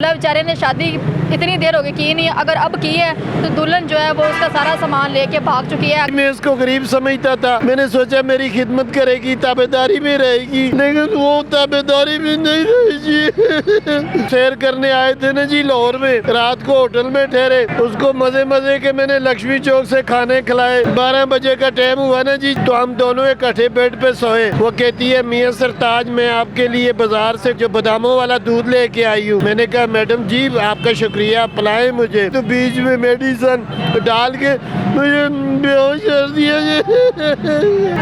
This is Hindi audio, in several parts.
बेचारे ने शादी इतनी देर हो गई की नहीं, अगर अब की है तो दुल्हन जो है वो उसका सारा सामान लेके भाग चुकी है। मैं इसको गरीब समझता था, मैंने सोचा मेरी खिदमत करेगी, ताबेदारी में रहेगी, लेकिन वो ताबेदारी में नहीं रही जी। सैर करने आए थे ना जी लाहौर में, रात को होटल में ठहरे, उसको मजे मजे के मैंने लक्ष्मी चौक से खाने खिलाए। 12 बजे का टाइम हुआ ना जी तो हम दोनों इकट्ठे बेड पे सोए। वो कहती है मियां सरताज मैं आपके लिए बाजार से जो बादामों वाला दूध लेके आई हूँ। मैंने कहा मैडम जी आपका शुक्रिया, पिलाए मुझे। तो बीच में मेडिसन डाल के मुझे बेहोश कर दिया।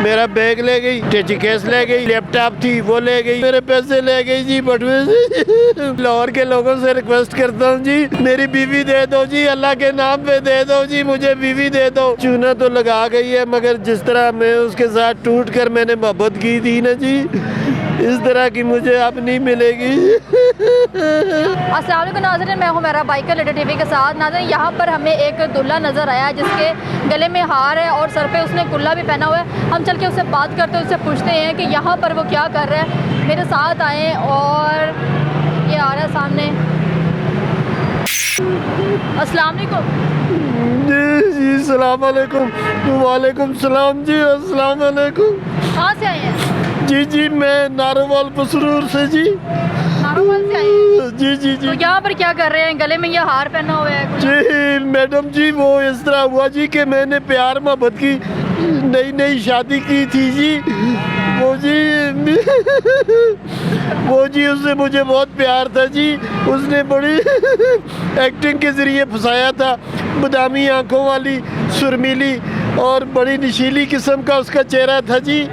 मेरा बैग ले गई, टची केस ले गई, लैपटॉप थी वो ले गई, मेरे पैसे ले गई जी बटुए से। लाहौर के लोगों से रिक्वेस्ट करता हूँ जी मेरी बीवी दे दो जी, अल्लाह के नाम पे दे दो जी, मुझे बीवी दे दो। चूना तो लगा गई है, मगर जिस तरह मैं उसके साथ टूट कर मैंने मोहब्बत की थी ना जी, इस तरह की मुझे अब नहीं मिलेगी। अस्सलाम वालेकुम नाज़रीन, मैं हूँ मेरा बाइकर लेटर टीवी के साथ। नाज़रीन यहाँ पर हमें एक दूल्हा नज़र आया जिसके गले में हार है और सर पे उसने कुल्ला भी पहना हुआ है। हम चल के उससे बात करते हैं, उससे पूछते हैं कि यहाँ पर वो क्या कर रहा है। मेरे साथ आए और ये आ रहा है सामने। अस्सलाम वालेकुम। जी सलाम अलैकुम। वालेकुम सलाम जी, अस्सलाम वालेकुम। कहाँ से आए हैं? जी जी मैं नारोवाल पसरूर से जी। नारोवाल से आए हैं? जी जी जी। तो यहाँ पर क्या कर रहे हैं? गले में ये हार पहना हुआ है। जी मैडम जी वो इस तरह हुआ जी कि मैंने प्यार मोहब्बत की नई नई शादी की थी जी। वो जी उससे मुझे बहुत प्यार था जी। उसने बड़ी एक्टिंग के ज़रिए फंसाया था, बादामी आंखों वाली, सुरमीली और बड़ी नशीली किस्म का उसका चेहरा था जी।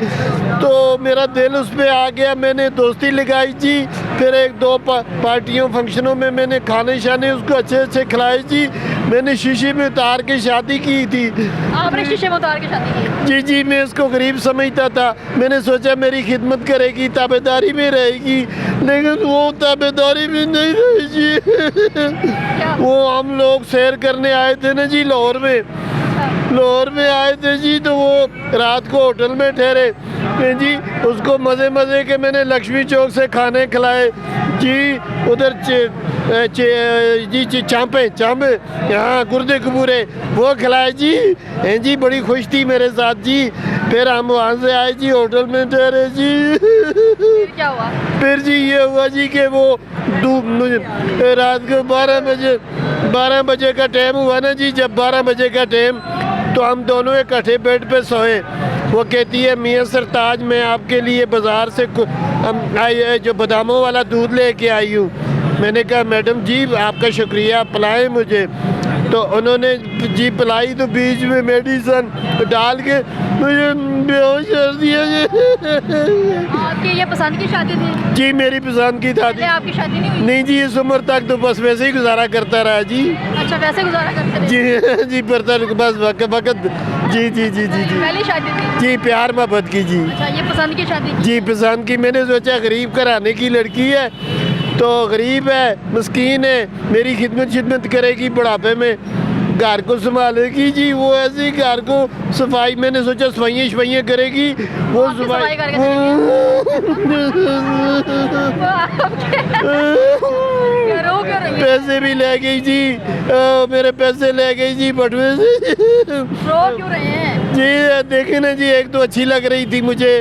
तो मेरा दिल उस पर आ गया, मैंने दोस्ती लगाई जी। फिर एक दो पार्टियों फंक्शनों में मैंने खाने शाने उसको अच्छे अच्छे खिलाए जी। मैंने शीशे में उतार के शादी की थी। आपने शीशे में उतार के शादी की? जी जी मैं इसको गरीब समझता था, मैंने सोचा मेरी खिदमत करेगी, ताबेदारी में रहेगी, लेकिन वो ताबेदारी में नहीं रही जी। वो हम लोग सैर करने आए थे ना जी लाहौर में आए थे जी। तो वो रात को होटल में ठहरे जी, उसको मज़े मज़े के मैंने लक्ष्मी चौक से खाने खिलाए जी। उधर जी चांपे यहाँ गुर्दे कबूरे वो खिलाए जी। हैं जी बड़ी खुश थी मेरे साथ जी। फिर हम वहाँ से आए जी, होटल में ठहरे जी। क्या हुआ? फिर जी ये हुआ जी कि वो रात को 12 बजे का टाइम हुआ ना जी। जब 12 बजे का टाइम तो हम दोनों इकट्ठे बेड पे सोए। वो कहती है मियां सरताज मैं आपके लिए बाज़ार से जो बादामों वाला दूध लेके आई हूँ। मैंने कहा मैडम जी आपका शुक्रिया, पिलाए मुझे। तो उन्होंने जी पिलाई, तो बीच में मेडिसन डाल के मुझे बेहोश कर दिया। आपकी ये पसंद की शादी थी? जी मेरी पसंद की था। आपकी शादी नहीं हुई? नहीं जी इस उम्र तक तो बस वैसे ही गुजारा करता रहा जी। अच्छा वैसे गुजारा करते रहे? जी जी बस वक्त जी जी जी जी जी पहली शादी थी? जी प्यार मोहब्बत की जी। अच्छा ये पसंद की शादी की? जी पसंद की। मैंने सोचा गरीब घराने की लड़की है तो गरीब है, मस्कीन है, मेरी खिदमत करेगी, बुढ़ापे में घर को संभालेगी जी। वो ऐसे ही घर को सफाई, मैंने सोचा सफाइयाँ करेगी वो सफाई करके पैसे भी ले गई जी। मेरे पैसे ले गई जी बटुए से। रो क्यों रहे हैं? जी देखे ना जी, एक तो अच्छी लग रही थी मुझे,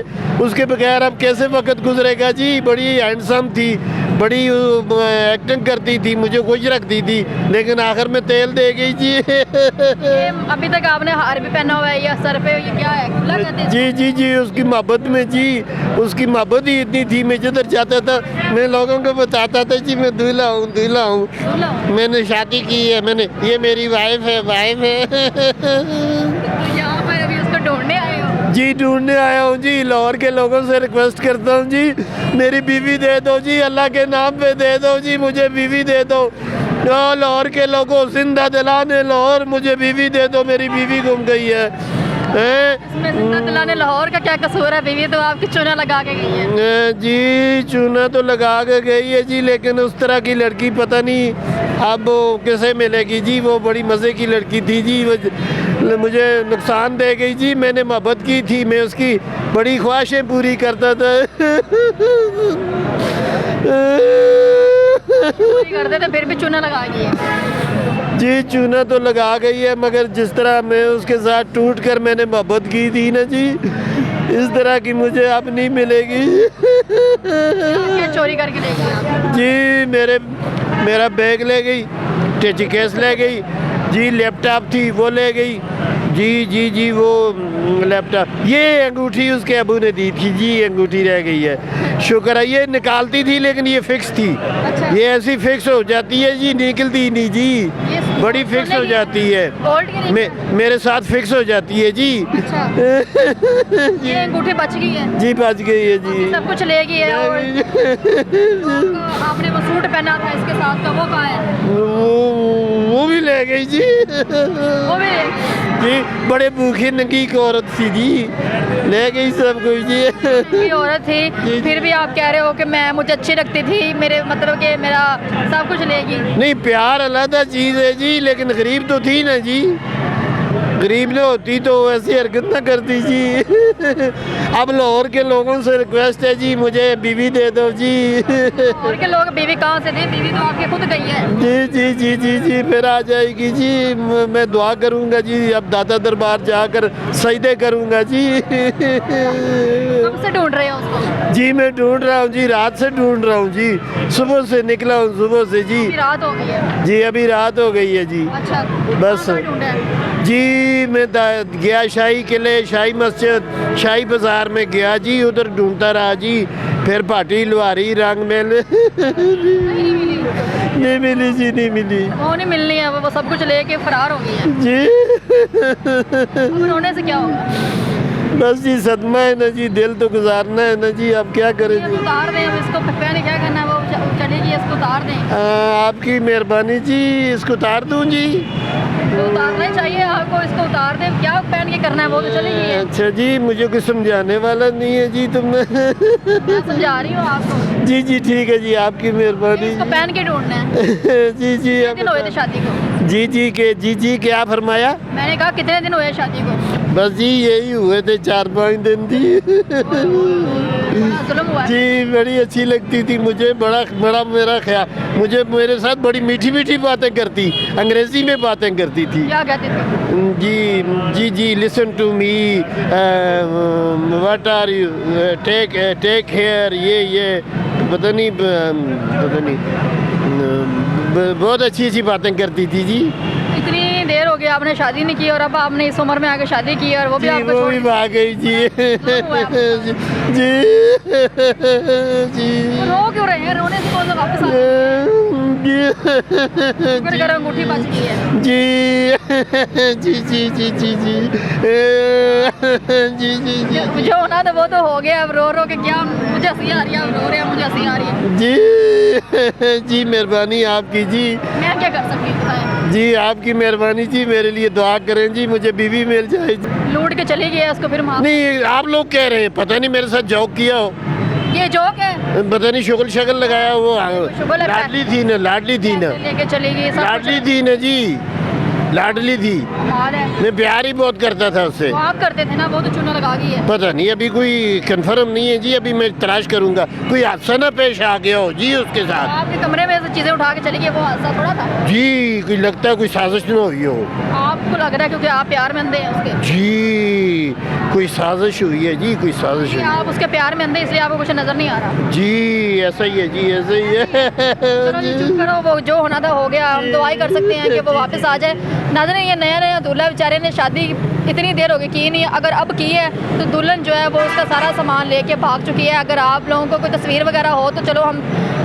उसके बगैर अब कैसे वक्त गुजरेगा जी। बड़ी हैंडसम थी, बड़ी एक्टिंग करती थी, मुझे खुश रखती थी, लेकिन आखिर में तेल दे गई जी। ये अभी तक आपने हार भी पहना हुआ है या सर पे ये क्या है? खुला कहते हैं? जी जी जी उसकी मोहब्बत में जी, उसकी मोहब्बत ही इतनी थी। मैं जिधर जाता था मैं लोगों को बताता था जी मैं दूल्हा हूँ मैंने शादी की है, मैंने ये मेरी वाइफ है। यहाँ पर अभी उसको ढूंढने आए हो? जी ढूंढने आया हूँ जी। लाहौर के लोगों से रिक्वेस्ट करता हूँ जी मेरी बीवी दे दो जी, अल्लाह के नाम पे दे दो जी, मुझे बीवी दे दो। लाहौर के लोगों जिंदा दिलाने लाहौर, मुझे बीवी दे दो, मेरी बीवी गुम गई है। इसमें जिंदा दिलाने लाहौर का क्या कसूर है? बीवी तो आपकी चूना लगा के गई है। जी चूना तो लगा के गई है जी, लेकिन उस तरह की लड़की पता नहीं अब वो कैसे मिलेगी जी। वो बड़ी मज़े की लड़की थी जी, वो मुझे नुकसान दे गई जी। मैंने मोहब्बत की थी, मैं उसकी बड़ी ख्वाहिशें पूरी करता था। चोरी करते थे फिर भी चूना लगा गई है। जी चूना तो लगा गई है, मगर जिस तरह मैं उसके साथ टूट कर मैंने मोहब्बत की थी ना जी, इस तरह की मुझे अब नहीं मिलेगी। क्या चोरी करके ले गई आप? जी मेरा बैग ले गई, टची केस ले गई जी, लैपटॉप थी वो ले गई जी वो लैपटॉप, ये अंगूठी उसके अबू ने दी थी जी, अंगूठी रह गई है। शुक्र है, ये निकालती थी लेकिन ये फिक्स थी। अच्छा। ये ऐसी फिक्स हो जाती है जी, निकलती नहीं जी, ये बड़ी फिक्स हो जाती है। गोल्ड की नहीं है? मेरे साथ फिक्स हो जाती है जी। अच्छा। ये अंगूठी बच गई है? जी बच गई है जी। सब कुछ ले गई है। और आपने वो सूट पहना था इसके साथ का, वो कहाँ है? वो भी ले गई जी। वो भी जी बड़े भूखे नंगी की औरत थी जी, ले गई सब कुछ जी। ये औरत थी, फिर भी आप कह रहे हो कि मैं मुझे अच्छी लगती थी, मेरे मतलब कि मेरा सब कुछ लेगी। नहीं प्यार अलग चीज़ है जी, लेकिन गरीब तो थी ना जी, गरीब न होती तो ऐसी हरकत ना करती जी। अब लाहौर के लोगों से रिक्वेस्ट है जी, मुझे बीवी दे दो जी। और के लोग बीवी कहाँ से थे? बीवी तो आपकी खुद गई है। जी फिर आ जाएगी जी। मैं दुआ करूंगा जी, अब दादा दरबार जाकर सजदे करूंगा जी। कब से ढूंढ रहे हो उसको? जी मैं ढूंढ रहा हूँ जी, रात से ढूंढ रहा हूँ जी, सुबह से निकला हूँ, सुबह से जी। अभी रात हो गई है? जी अभी रात हो गई है जी। अच्छा। बस। कहाँ ढूंढे हैं? जी मैं गया शाही किले, शाही मस्जिद, शाही बाजार में गया जी, उधर ढूंढता रहा जी, फिर भाटी लुहारी रंग मेल। नहीं मिली। ये मिली जी, नहीं मिली वो नहीं मिलनी है, वो सब कुछ लेके फरार हो गई है। जी। अब रोने से क्या होगा? बस जी सदमा है ना जी, दिल तो गुजारना है ना जी, अब क्या करें ये जी। उतार दें अब इसको, पहले क्या करना है, वो चलेगी, इसको उतार दें। आपकी मेहरबानी जी, इसको उतार दूं जी। तो उतारना ही चाहिए आपको, इसको उतार दें, क्या पहन के करना है, वो तो चलेगी है। अच्छा जी, मुझे कुछ समझाने वाला नहीं है जी तुमने। मैं समझा रही हूँ आपको। जी ठीक है जी, आपकी मेहरबानी। इसको पहन के ढूंढना है। जी कितने दिन हुए थे शादी को? जी क्या फरमाया? मैंने कहा कितने दिन हुए शादी को? बस जी यही हुए थे 4-5 दिन जी। बड़ा जुल्म हुआ है। जी बड़ी अच्छी लगती थी मुझे, बड़ा मेरा ख्याल, मुझे मेरे साथ बड़ी मीठी बातें करती, अंग्रेजी में बातें करती थी। क्या कहते थे? जी listen to me, what are you, take care, ये पता नहीं बहुत अच्छी बातें करती थी जी। इतनी देर हो गई आपने शादी नहीं की और अब आपने इस उम्र में आके शादी की और वो भी आपको वो छोड़ भी के- भाग गई जी। जी रो क्यों रहे हैं? रोने से बोलो वापस आ जाओ। शुक्र करो अंगूठी बच गई है। जी जो होना था वो तो हो गया, अब रो रो के क्या, मुझे हंसी आ रही है, अब रो रहे हैं, मुझे हंसी आ रही है। जी मेहरबानी आपकी जी। मैं क्या कर सकती हूँ बताएं? जी आपकी मेहरबानी जी, मेरे लिए दुआ करें जी, मुझे बीवी मिल जाए जी। लूट के चली गई है उसको, फिर माफ। नहीं आप लोग कह रहे हैं, पता नहीं मेरे साथ जॉक किया हो, ये जोक है? पता नहीं शक्ल लगाया वो। शुक्र है। लाडली थी ना पैसे लेके चली गई, सब लाडली थी ना जी, लाडली थी, कमाल है। मैं प्यार ही बहुत करता था उससे। वो आप करते थे ना, वो तो चूना लगा गई है। पता नहीं अभी कोई कंफर्म नहीं है जी, अभी मैं तलाश करूंगा, कोई हादसा ना पेश आ गया हो जी उसके साथ। आपके कमरे में से चीजें उठा के चली गई, वो हादसा थोड़ा था। जी कोई लगता है कोई साजिश ना हुई हो। आपको लग रहा है क्योंकि आप प्यार में अंधे हैं उसके। जी कोई साजिश हुई है जी, कोई साजिश हुई। आप उसके प्यार में अंधे, इसलिए आपको कुछ नजर नहीं आ रहा। जी ऐसा ही है जी, ऐसा ही है। चलो जी चुप करो, वो जो होना था हो गया, हम दुआई कर सकते हैं कि वो वापस आ जाए। नाज़रीन ये नया दूल्हा बेचारे ने शादी इतनी देर हो गई की नहीं, अगर अब की है तो दुल्हन जो है वो उसका सारा सामान लेके भाग चुकी है। अगर आप लोगों को कोई तस्वीर वगैरह हो तो चलो हम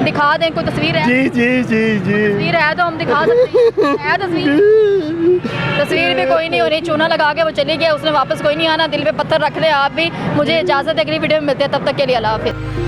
दिखा दें, कोई तस्वीर है? जी तस्वीर है तो हम दिखा सकते हैं। है तस्वीर भी कोई नहीं हो रही, चूना लगा के वो चली गया, उसने वापस कोई नहीं आना। दिल पे पत्थर रख ले आप भी। मुझे इजाज़त है, अगली वीडियो में मिलते हैं, तब तक के लिए अल्लाह हाफिज़।